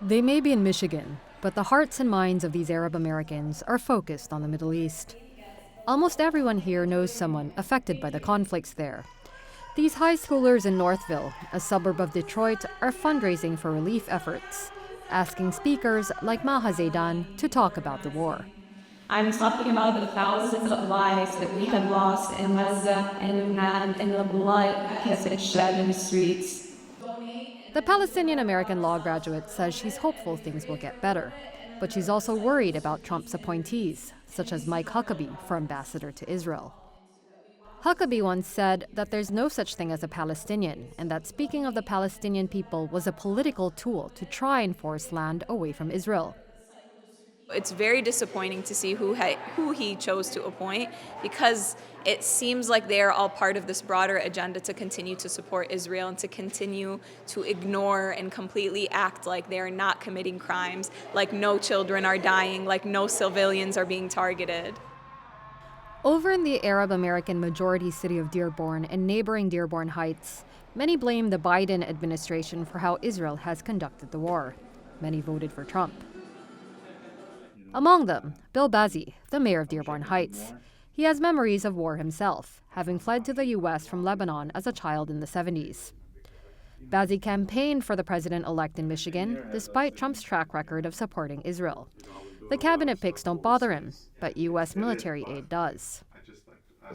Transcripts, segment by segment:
They may be in Michigan, but the hearts and minds of these Arab Americans are focused on the Middle East. Almost everyone here knows someone affected by the conflicts there. These high schoolers in Northville, a suburb of Detroit, are fundraising for relief efforts, asking speakers like Maha Zaidan to talk about the war. I'm talking about the thousands of lives that we have lost in Gaza and the blood that has been shed in the streets. The Palestinian-American law graduate says she's hopeful things will get better, but she's also worried about Trump's appointees, such as Mike Huckabee for ambassador to Israel. Huckabee once said that there's no such thing as a Palestinian, and that speaking of the Palestinian people was a political tool to try and force land away from Israel. It's very disappointing to see who he chose to appoint, because it seems like they are all part of this broader agenda to continue to support Israel and to continue to ignore and completely act like they are not committing crimes, like no children are dying, like no civilians are being targeted. Over in the Arab American majority city of Dearborn and neighboring Dearborn Heights, many blame the Biden administration for how Israel has conducted the war. Many voted for Trump. Among them, Bill Bazzi, the mayor of Dearborn Heights. He has memories of war himself, having fled to the U.S. from Lebanon as a child in the 70s. Bazzi campaigned for the president-elect in Michigan, despite Trump's track record of supporting Israel. The cabinet picks don't bother him, but U.S. military aid does.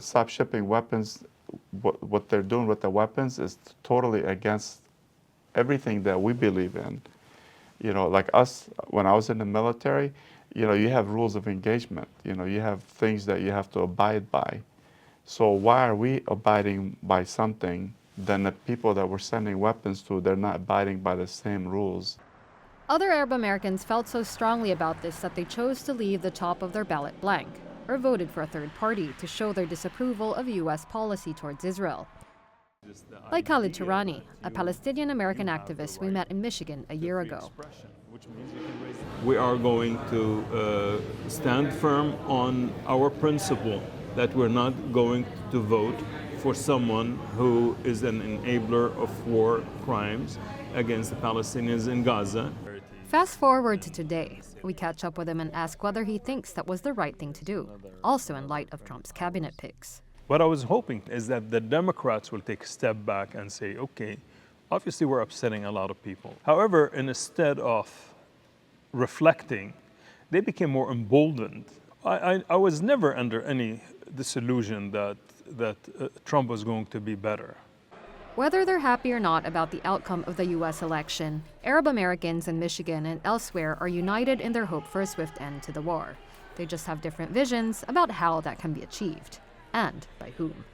Stop shipping weapons. What they're doing with the weapons is totally against everything that we believe in. You know, like us, when I was in the military, you know, you have rules of engagement. You know, you have things that you have to abide by. So why are we abiding by something then the people that we're sending weapons to, they're not abiding by the same rules? Other Arab Americans felt so strongly about this that they chose to leave the top of their ballot blank, or voted for a third party to show their disapproval of U.S. policy towards Israel. Like Khalid Turani, a Palestinian-American activist we met in Michigan a year ago. We are going to stand firm on our principle that we're not going to vote for someone who is an enabler of war crimes against the Palestinians in Gaza. Fast forward to today. We catch up with him and ask whether he thinks that was the right thing to do, also in light of Trump's cabinet picks. What I was hoping is that the Democrats will take a step back and say, okay, obviously we're upsetting a lot of people. However, instead of reflecting, they became more emboldened. I was never under any disillusion that Trump was going to be better. Whether they're happy or not about the outcome of the U.S. election, Arab Americans in Michigan and elsewhere are united in their hope for a swift end to the war. They just have different visions about how that can be achieved, and by whom.